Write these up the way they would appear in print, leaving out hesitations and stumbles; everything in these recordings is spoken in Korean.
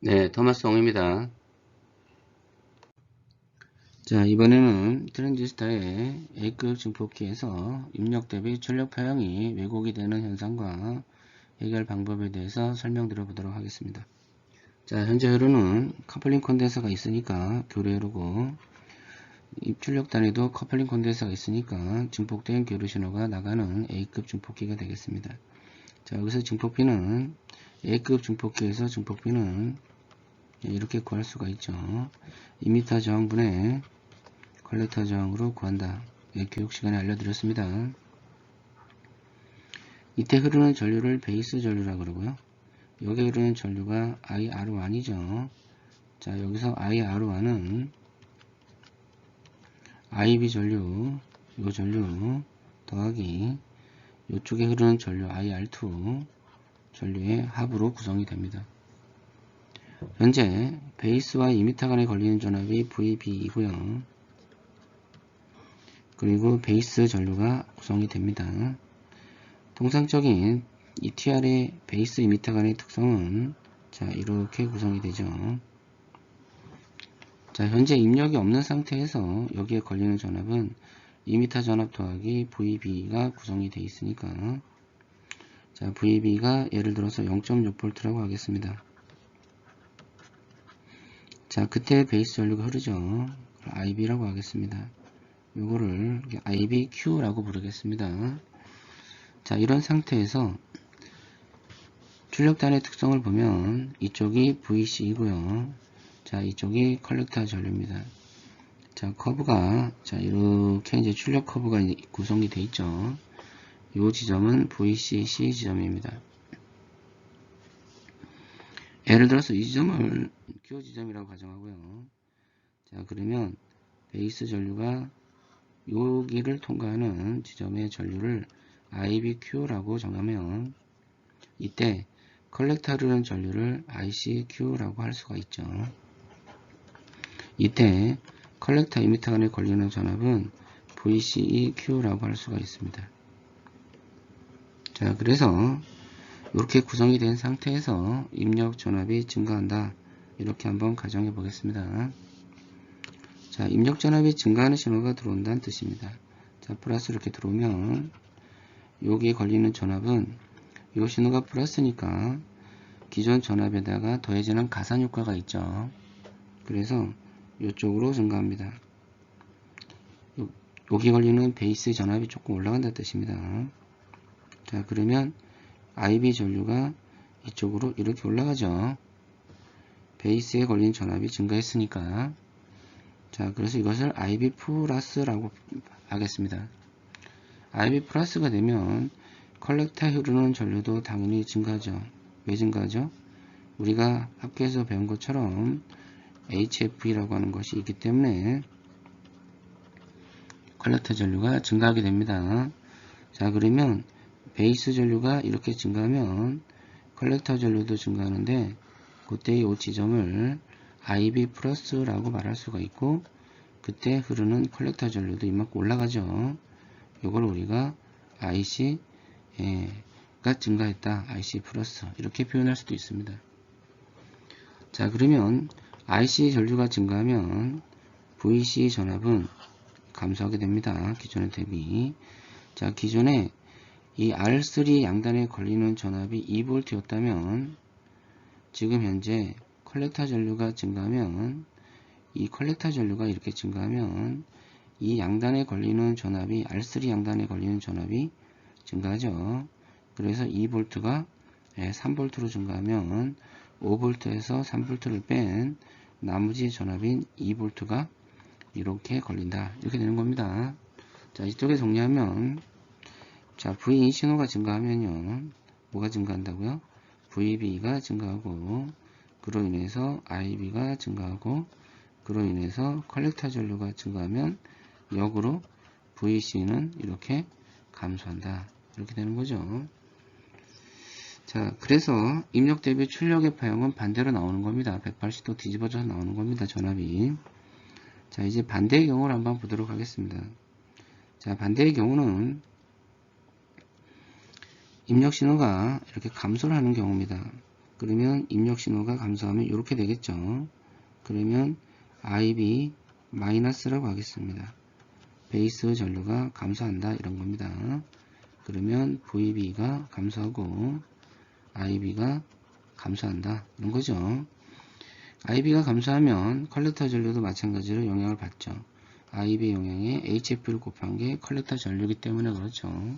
네, 토마스 옹입니다. 자, 이번에는 트랜지스터의 A급 증폭기에서 입력 대비 출력 파형이 왜곡이 되는 현상과 해결 방법에 대해서 설명드려 보도록 하겠습니다. 자, 현재 흐르는 커플링 콘덴서가 있으니까 교류 흐르고, 입출력단에도 커플링 콘덴서가 있으니까 증폭된 교류 신호가 나가는 A급 증폭기가 되겠습니다. 자, 여기서 증폭비는 A급 증폭기에서 증폭비는 이렇게 구할 수가 있죠. 이미터 저항분의 컬렉터 저항으로 구한다. 교육 시간에 알려드렸습니다. 이때 흐르는 전류를 베이스 전류라고 그러고요. 여기 흐르는 전류가 IR1이죠. 자, 여기서 IR1은 IB 전류, 요 전류 더하기 요쪽에 흐르는 전류 IR2 전류의 합으로 구성이 됩니다. 현재 베이스와 이미터 간에 걸리는 전압이 VB이고요. 그리고 베이스 전류가 구성이 됩니다. 통상적인 ETR의 베이스 이미터 간의 특성은 자, 이렇게 구성이 되죠. 자, 현재 입력이 없는 상태에서 여기에 걸리는 전압은 이미터 전압 더하기 VB가 구성이 되어 있으니까 자, VB가 예를 들어서 0.6V라고 하겠습니다. 자, 그때 베이스 전류가 흐르죠. IB라고 하겠습니다. 요거를 IBQ라고 부르겠습니다. 자, 이런 상태에서 출력단의 특성을 보면 이쪽이 VC이고요. 자, 이쪽이 컬렉터 전류입니다. 자, 커브가 자, 이렇게 이제 출력 커브가 구성이 되어 있죠. 이 지점은 VCC 지점입니다. 예를 들어서 이 지점을 Q 지점이라고 가정하고요. 자, 그러면 베이스 전류가 여기를 통과하는 지점의 전류를 IBQ라고 정하면 이때 컬렉터 흐르는 전류를 ICQ라고 할 수가 있죠. 이때 컬렉터 이미터 간에 걸리는 전압은 VCEQ라고 할 수가 있습니다. 자, 그래서 이렇게 구성이 된 상태에서 입력 전압이 증가한다. 이렇게 한번 가정해 보겠습니다. 자, 입력 전압이 증가하는 신호가 들어온다는 뜻입니다. 자, 플러스 이렇게 들어오면 여기에 걸리는 전압은 이 신호가 플러스니까 기존 전압에다가 더해지는 가산 효과가 있죠. 그래서 이쪽으로 증가합니다. 여기 걸리는 베이스 전압이 조금 올라간다는 뜻입니다. 자, 그러면 IB 전류가 이쪽으로 이렇게 올라가죠. 베이스에 걸린 전압이 증가했으니까. 자, 그래서 이것을 IB 플러스라고 하겠습니다. IB 플러스가 되면 컬렉터에 흐르는 전류도 당연히 증가하죠. 왜 증가하죠? 우리가 학교에서 배운 것처럼 HFE라고 하는 것이 있기 때문에 컬렉터 전류가 증가하게 됩니다. 자, 그러면 베이스 전류가 이렇게 증가하면 컬렉터 전류도 증가하는데 그때 이 지점을 IB 플러스라고 말할 수가 있고 그때 흐르는 컬렉터 전류도 이만큼 올라가죠. 이걸 우리가 IC가 증가했다. IC 플러스 이렇게 표현할 수도 있습니다. 자, 그러면 IC 전류가 증가하면 VC 전압은 감소하게 됩니다. 기존에 대비. 자, 기존에 이 R3 양단에 걸리는 전압이 2V였다면 지금 현재 컬렉터 전류가 증가하면 이 컬렉터 전류가 이렇게 증가하면 이 양단에 걸리는 전압이 R3 양단에 걸리는 전압이 증가하죠. 그래서 2V가 3V로 증가하면 5V에서 3V를 뺀 나머지 전압인 2V가 이렇게 걸린다. 이렇게 되는 겁니다. 자, 이쪽에 정리하면 자, V인 신호가 증가하면요. 뭐가 증가한다고요? VB가 증가하고 그로 인해서 IB가 증가하고 그로 인해서 컬렉터 전류가 증가하면 역으로 VC는 이렇게 감소한다. 이렇게 되는 거죠. 자, 그래서 입력 대비 출력의 파형은 반대로 나오는 겁니다. 180도 뒤집어져서 나오는 겁니다. 전압이. 자, 이제 반대의 경우를 한번 보도록 하겠습니다. 자, 반대의 경우는 입력 신호가 이렇게 감소를 하는 경우입니다. 그러면 입력 신호가 감소하면 이렇게 되겠죠. 그러면 IB 마이너스라고 하겠습니다. 베이스 전류가 감소한다 이런 겁니다. 그러면 VB가 감소하고 IB가 감소한다 이런 거죠. IB가 감소하면 컬렉터 전류도 마찬가지로 영향을 받죠. IB 영향에 HF를 곱한 게 컬렉터 전류이기 때문에 그렇죠.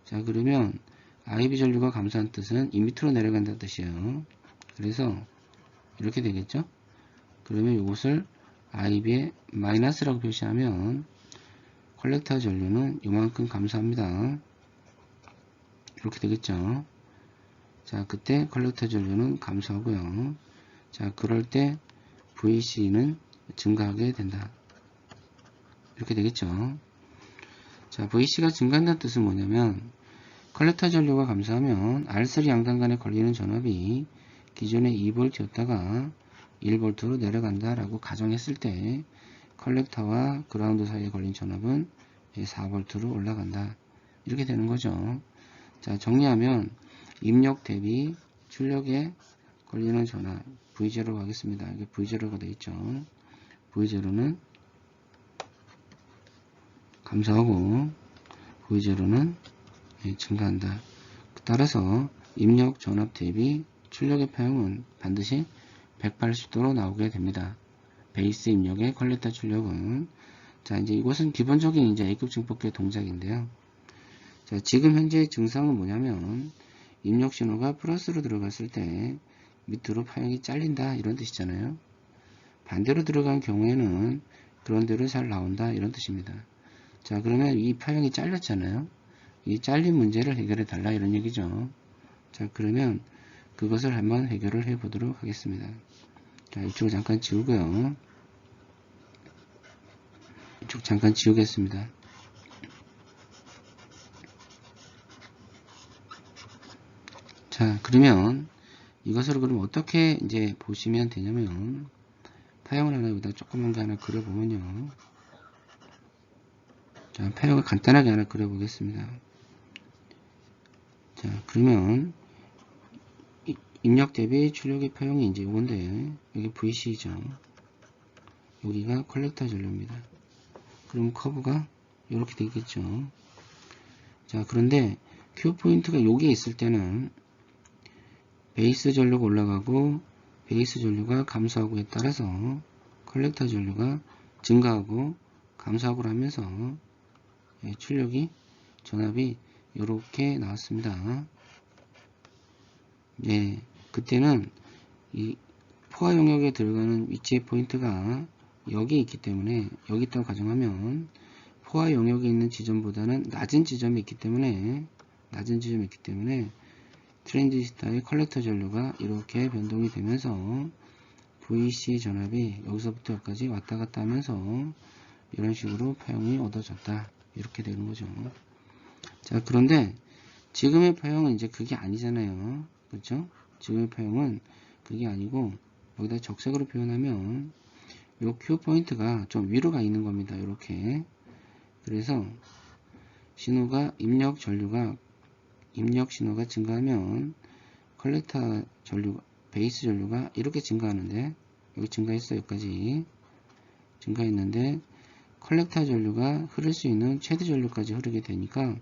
자, 그러면 IB 전류가 감소한 뜻은 이 밑으로 내려간다는 뜻이에요. 그래서 이렇게 되겠죠. 그러면 이것을 IB의 마이너스라고 표시하면 컬렉터 전류는 이만큼 감소합니다. 이렇게 되겠죠. 자, 그때 컬렉터 전류는 감소하고요. 자, 그럴 때 VC는 증가하게 된다. 이렇게 되겠죠. 자, VC가 증가한다는 뜻은 뭐냐면 컬렉터 전류가 감소하면 R3 양단간에 걸리는 전압이 기존에 2V였다가 1V로 내려간다 라고 가정했을 때 컬렉터와 그라운드 사이에 걸린 전압은 4V로 올라간다. 이렇게 되는 거죠. 자, 정리하면 입력 대비 출력에 걸리는 전압 V0로 하겠습니다. 이게 V0가 되어 있죠. V0는 감소하고 V0는 증가한다. 따라서 입력 전압 대비 출력의 파형은 반드시 180도로 나오게 됩니다. 베이스 입력의 컬렉터 출력은 자, 이제 이것은 기본적인 이제 A급 증폭기의 동작인데요. 자, 지금 현재 증상은 뭐냐면 입력 신호가 플러스로 들어갔을 때 밑으로 파형이 잘린다 이런 뜻이잖아요. 반대로 들어간 경우에는 그런 대로 잘 나온다 이런 뜻입니다. 자, 그러면 이 파형이 잘렸잖아요. 이 잘린 문제를 해결해 달라 이런 얘기죠. 자, 그러면 그것을 한번 해결을 해 보도록 하겠습니다. 자, 이쪽을 잠깐 지우고요. 이쪽 잠깐 지우겠습니다. 자, 그러면 이것을 그럼 어떻게 이제 보시면 되냐면 파형을 하나 여기다 조그만 게 하나 그려보면요. 자, 파형을 간단하게 하나 그려보겠습니다. 자, 그러면 입력 대비 출력의 파형이 이제 이건데 여기 VC죠. 여기가 컬렉터 전류입니다. 그럼 커브가 이렇게 되겠죠. 자, 그런데 Q 포인트가 여기에 있을 때는 베이스 전류가 올라가고 베이스 전류가 감소하고에 따라서 컬렉터 전류가 증가하고 감소하고 하면서 출력이 전압이 이렇게 나왔습니다. 예, 그때는 이 포화 영역에 들어가는 위치의 포인트가 여기 있기 때문에 여기 있다고 가정하면 포화 영역에 있는 지점보다는 낮은 지점이 있기 때문에 트랜지스터의 컬렉터 전류가 이렇게 변동이 되면서 VC 전압이 여기서부터 여기까지 왔다 갔다 하면서 이런 식으로 파형이 얻어졌다. 이렇게 되는 거죠. 자, 그런데 지금의 파형은 이제 그게 아니잖아요. 그렇죠? 지금의 파형은 그게 아니고 여기다 적색으로 표현하면 요 Q 포인트가 좀 위로 가 있는 겁니다. 이렇게. 그래서 신호가 입력 신호가 증가하면 컬렉터 전류, 베이스 전류가 이렇게 증가하는데 여기 증가했어요. 여기까지 증가했는데 컬렉터 전류가 흐를 수 있는 최대 전류까지 흐르게 되니까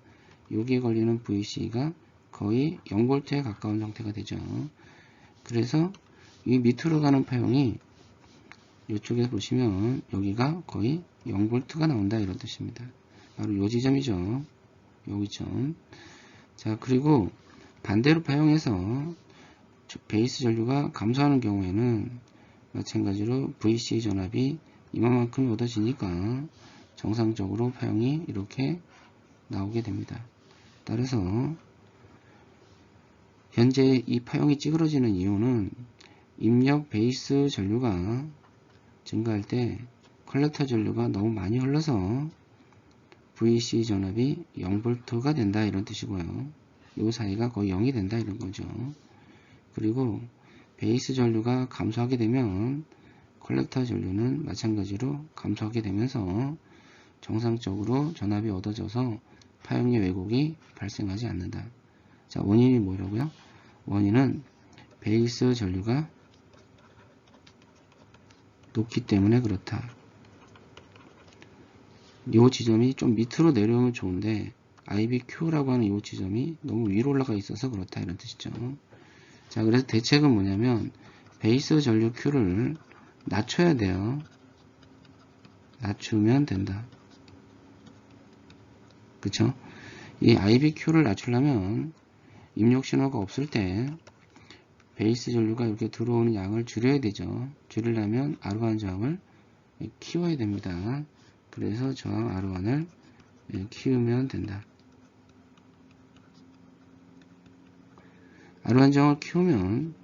여기에 걸리는 VC가 거의 0V에 가까운 상태가 되죠. 그래서 이 밑으로 가는 파형이 이쪽에 보시면 여기가 거의 0V가 나온다 이런 뜻입니다. 바로 요 지점이죠. 요 지점. 자, 그리고 반대로 파형해서 베이스 전류가 감소하는 경우에는 마찬가지로 VC 전압이 이만큼이 얻어지니까 정상적으로 파형이 이렇게 나오게 됩니다. 따라서 현재 이 파형이 찌그러지는 이유는 입력 베이스 전류가 증가할 때 컬렉터 전류가 너무 많이 흘러서 VC 전압이 0V가 된다 이런 뜻이고요. 이 사이가 거의 0이 된다 이런 거죠. 그리고 베이스 전류가 감소하게 되면 컬렉터 전류는 마찬가지로 감소하게 되면서 정상적으로 전압이 얻어져서 파형의 왜곡이 발생하지 않는다. 자, 원인이 뭐라고요? 원인은 베이스 전류가 높기 때문에 그렇다. 이 지점이 좀 밑으로 내려오면 좋은데 IBQ라고 하는 이 지점이 너무 위로 올라가 있어서 그렇다 이런 뜻이죠. 자, 그래서 대책은 뭐냐면 베이스 전류 Q를 낮춰야 돼요. 낮추면 된다. 그쵸? 이 IBQ를 낮추려면 입력 신호가 없을 때 베이스 전류가 이렇게 들어오는 양을 줄여야 되죠. 줄이려면 R1 저항을 키워야 됩니다. 그래서 저항 R1을 키우면 된다. R1 저항을 키우면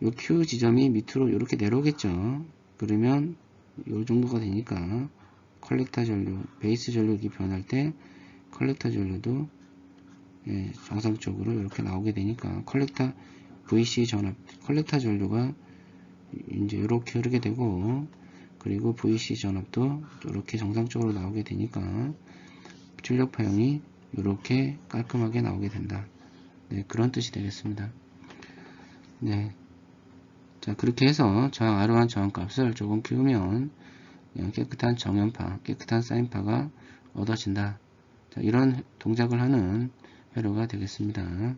이 Q 지점이 밑으로 이렇게 내려오겠죠. 그러면 이 정도가 되니까 컬렉터 전류, 베이스 전류기 변할 때 컬렉터 전류도 정상적으로 이렇게 나오게 되니까 컬렉터 VC 전압, 컬렉터 전류가 이제 이렇게 흐르게 되고, 그리고 VC 전압도 이렇게 정상적으로 나오게 되니까 출력 파형이 이렇게 깔끔하게 나오게 된다. 네, 그런 뜻이 되겠습니다. 네. 자, 그렇게 해서 저항 R1 저항 값을 조금 키우면 깨끗한 정연파, 깨끗한 사인파가 얻어진다. 자, 이런 동작을 하는 회로가 되겠습니다.